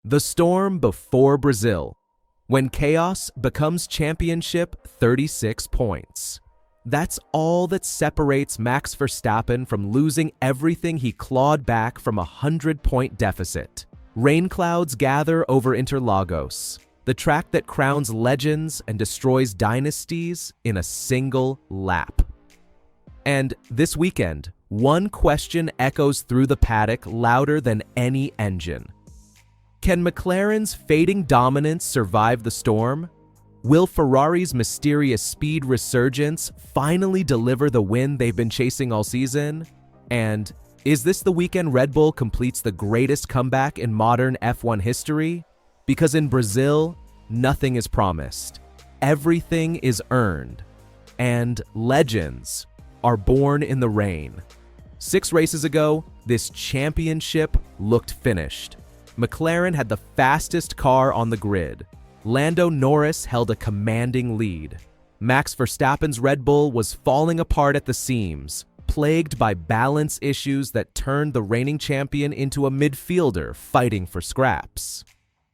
The storm before Brazil, when chaos becomes championship 36 points. That's all that separates Max Verstappen from losing everything he clawed back from a 100-point deficit. Rain clouds gather over Interlagos, the track that crowns legends and destroys dynasties in a single lap. And this weekend, one question echoes through the paddock louder than any engine. Can McLaren's fading dominance survive the storm? Will Ferrari's mysterious speed resurgence finally deliver the win they've been chasing all season? And is this the weekend Red Bull completes the greatest comeback in modern F1 history? Because in Brazil, nothing is promised. Everything is earned. And legends are born in the rain. 6 races ago, this championship looked finished. McLaren had the fastest car on the grid. Lando Norris held a commanding lead. Max Verstappen's Red Bull was falling apart at the seams, plagued by balance issues that turned the reigning champion into a midfielder fighting for scraps.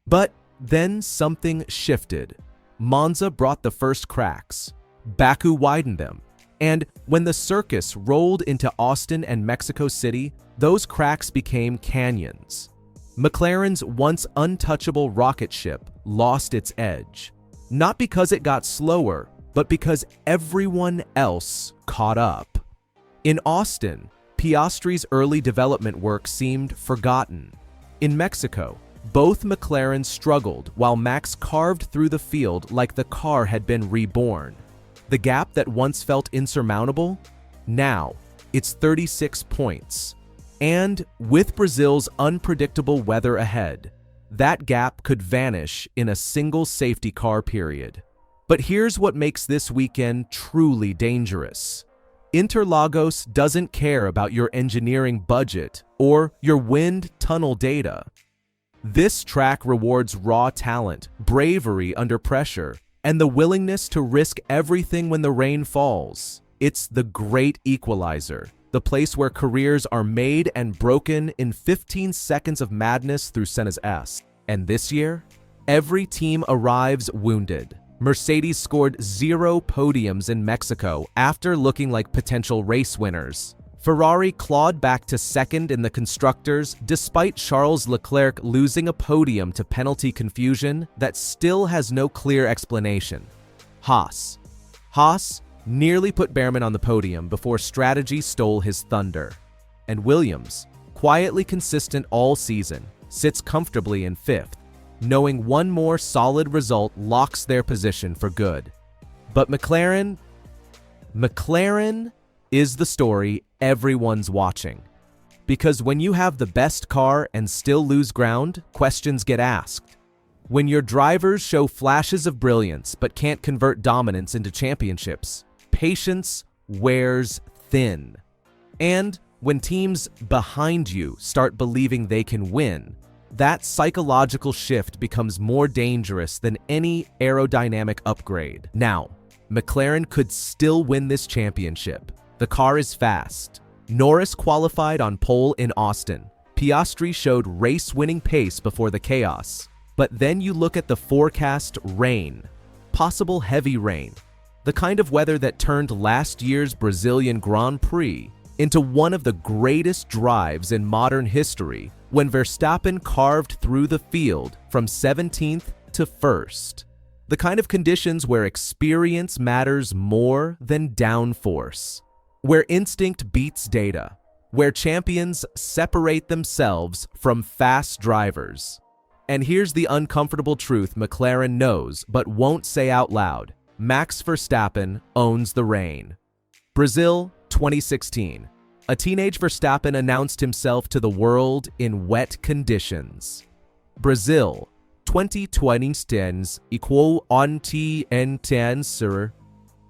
But then something shifted. Monza brought the first cracks. Baku widened them. And when the circus rolled into Austin and Mexico City, those cracks became canyons. McLaren's once untouchable rocket ship lost its edge, not because it got slower, but because everyone else caught up. In Austin, Piastri's early development work seemed forgotten. In Mexico, both McLarens struggled while Max carved through the field like the car had been reborn. The gap that once felt insurmountable, now it's 36 points. And with Brazil's unpredictable weather ahead, that gap could vanish in a single safety car period. But here's what makes this weekend truly dangerous. Interlagos doesn't care about your engineering budget or your wind tunnel data. This track rewards raw talent, bravery under pressure, and the willingness to risk everything when the rain falls. It's the great equalizer. The place where careers are made and broken in 15 seconds of madness through Senna's S. And this year, every team arrives wounded. Mercedes scored 0 podiums in Mexico after looking like potential race winners. Ferrari clawed back to second in the constructors despite Charles Leclerc losing a podium to penalty confusion that still has no clear explanation. Haas nearly put Behrman on the podium before strategy stole his thunder. And Williams, quietly consistent all season, sits comfortably in 5th, knowing one more solid result locks their position for good. But McLaren is the story everyone's watching. Because when you have the best car and still lose ground, questions get asked. When your drivers show flashes of brilliance but can't convert dominance into championships, patience wears thin. And when teams behind you start believing they can win, that psychological shift becomes more dangerous than any aerodynamic upgrade. Now, McLaren could still win this championship. The car is fast. Norris qualified on pole in Austin. Piastri showed race-winning pace before the chaos. But then you look at the forecast: rain. Possible heavy rain. The kind of weather that turned last year's Brazilian Grand Prix into one of the greatest drives in modern history when Verstappen carved through the field from 17th to 1st. The kind of conditions where experience matters more than downforce. Where instinct beats data. Where champions separate themselves from fast drivers. And here's the uncomfortable truth McLaren knows but won't say out loud. Max Verstappen owns the rain. Brazil, 2016. A teenage Verstappen announced himself to the world in wet conditions. Brazil, 2020 stands equal onti entenser,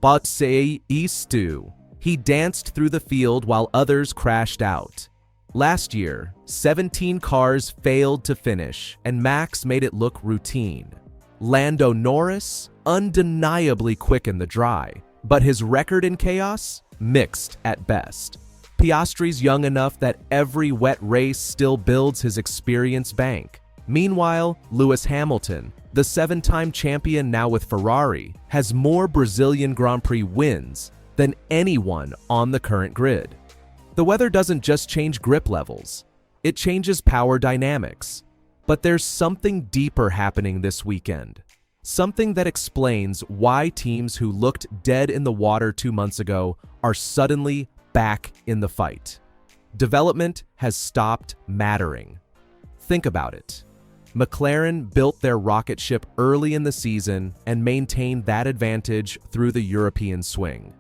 but say isto. He danced through the field while others crashed out. Last year, 17 cars failed to finish, and Max made it look routine. Lando Norris undeniably quick in the dry, but his record in chaos? Mixed at best. Piastri's young enough that every wet race still builds his experience bank. Meanwhile, Lewis Hamilton, the 7-time champion now with Ferrari, has more Brazilian Grand Prix wins than anyone on the current grid. The weather doesn't just change grip levels, it changes power dynamics. But there's something deeper happening this weekend. Something that explains why teams who looked dead in the water 2 months ago are suddenly back in the fight. Development has stopped mattering. Think about it. McLaren built their rocket ship early in the season and maintained that advantage through the European swing.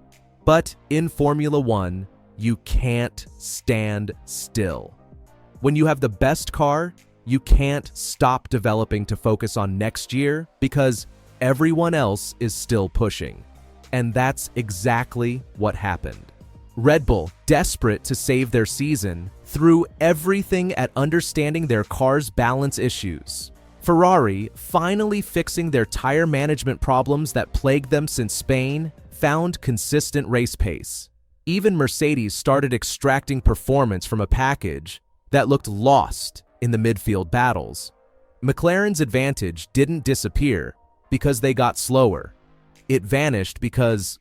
But in Formula One, you can't stand still. When you have the best car, you can't stop developing to focus on next year because everyone else is still pushing. And that's exactly what happened. Red Bull, desperate to save their season, threw everything at understanding their car's balance issues. Ferrari, finally fixing their tire management problems that plagued them since Spain, found consistent race pace. Even Mercedes started extracting performance from a package that looked lost in the midfield battles. McLaren's advantage didn't disappear because they got slower. It vanished because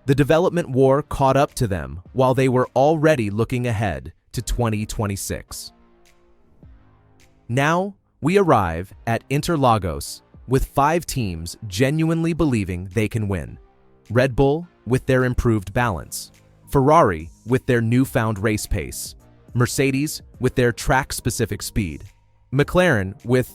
the development war caught up to them while they were already looking ahead to 2026. Now, we arrive at Interlagos with 5 teams genuinely believing they can win. Red Bull with their improved balance, Ferrari with their newfound race pace, Mercedes with their track-specific speed, McLaren with,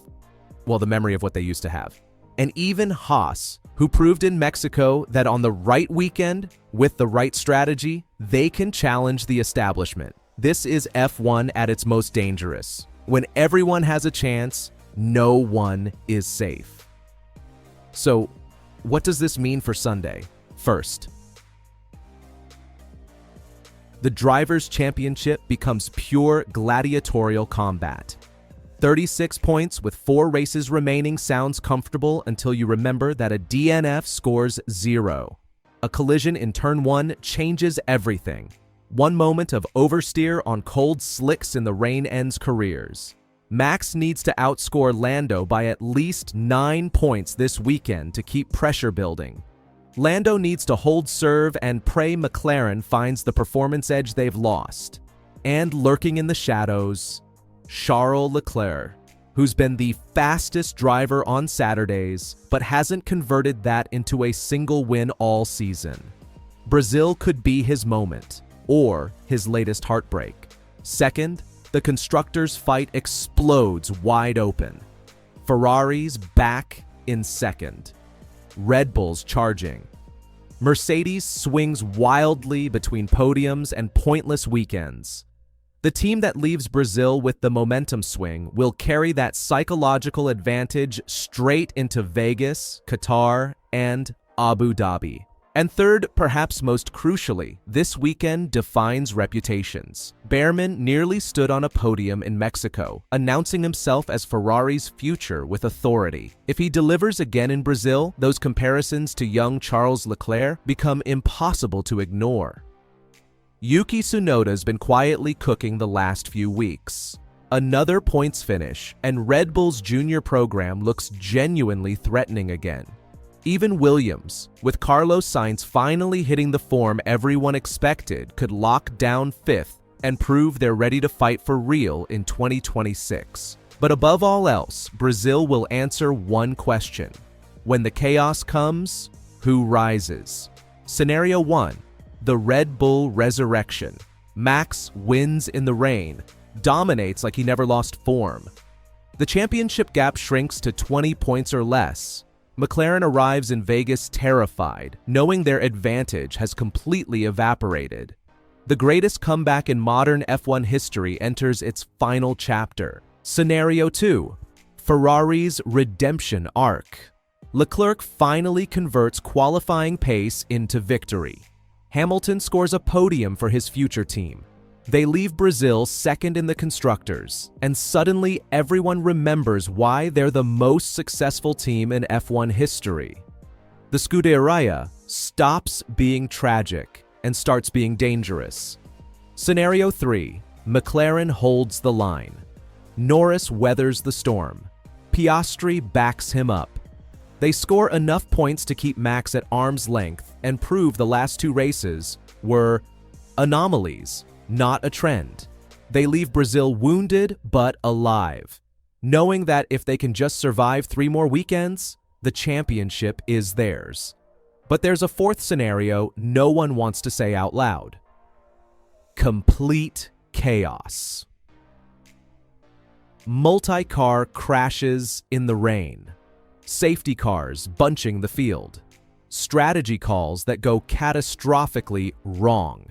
well, the memory of what they used to have, and even Haas, who proved in Mexico that on the right weekend, with the right strategy, they can challenge the establishment. This is F1 at its most dangerous. When everyone has a chance, no one is safe. So, what does this mean for Sunday? First, the Drivers' Championship becomes pure gladiatorial combat. 36 points with 4 races remaining sounds comfortable until you remember that a DNF scores 0. A collision in Turn 1 changes everything. One moment of oversteer on cold slicks in the rain ends careers. Max needs to outscore Lando by at least 9 points this weekend to keep pressure building. Lando needs to hold serve and pray McLaren finds the performance edge they've lost. And lurking in the shadows, Charles Leclerc, who's been the fastest driver on Saturdays, but hasn't converted that into a single win all season. Brazil could be his moment, or his latest heartbreak. Second, the constructors' fight explodes wide open. Ferrari's back in second. Red Bull's charging. Mercedes swings wildly between podiums and pointless weekends. The team that leaves Brazil with the momentum swing will carry that psychological advantage straight into Vegas, Qatar, and Abu Dhabi. And third, perhaps most crucially, this weekend defines reputations. Behrman nearly stood on a podium in Mexico, announcing himself as Ferrari's future with authority. If he delivers again in Brazil, those comparisons to young Charles Leclerc become impossible to ignore. Yuki Tsunoda's been quietly cooking the last few weeks. Another points finish, and Red Bull's junior program looks genuinely threatening again. Even Williams, with Carlos Sainz finally hitting the form everyone expected, could lock down 5th and prove they're ready to fight for real in 2026. But above all else, Brazil will answer one question. When the chaos comes, who rises? Scenario 1. The Red Bull resurrection. Max wins in the rain, dominates like he never lost form. The championship gap shrinks to 20 points or less. McLaren arrives in Vegas terrified, knowing their advantage has completely evaporated. The greatest comeback in modern F1 history enters its final chapter. Scenario 2. Ferrari's redemption arc. Leclerc finally converts qualifying pace into victory. Hamilton scores a podium for his future team. They leave Brazil second in the constructors, and suddenly everyone remembers why they're the most successful team in F1 history. The Scuderia stops being tragic and starts being dangerous. Scenario 3. McLaren holds the line. Norris weathers the storm. Piastri backs him up. They score enough points to keep Max at arm's length and prove the last two races were anomalies, not a trend. They leave Brazil wounded but alive, knowing that if they can just survive 3 more weekends, the championship is theirs. But there's a fourth scenario no one wants to say out loud. Complete chaos. Multi-car crashes in the rain. Safety cars bunching the field. Strategy calls that go catastrophically wrong.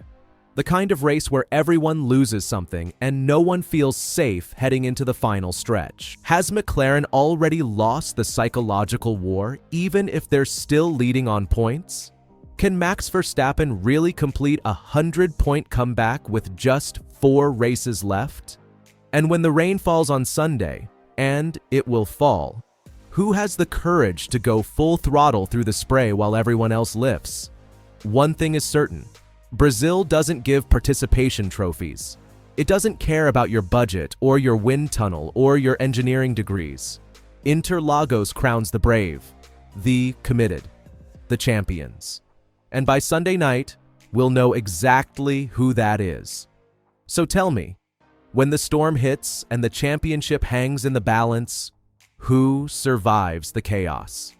The kind of race where everyone loses something and no one feels safe heading into the final stretch. Has McLaren already lost the psychological war, even if they're still leading on points? Can Max Verstappen really complete a 100-point comeback with just 4 races left? And when the rain falls on Sunday, and it will fall, who has the courage to go full throttle through the spray while everyone else lifts? One thing is certain. Brazil doesn't give participation trophies. It doesn't care about your budget or your wind tunnel or your engineering degrees. Interlagos crowns the brave, the committed, the champions. And by Sunday night, we'll know exactly who that is. So tell me, when the storm hits and the championship hangs in the balance, who survives the chaos?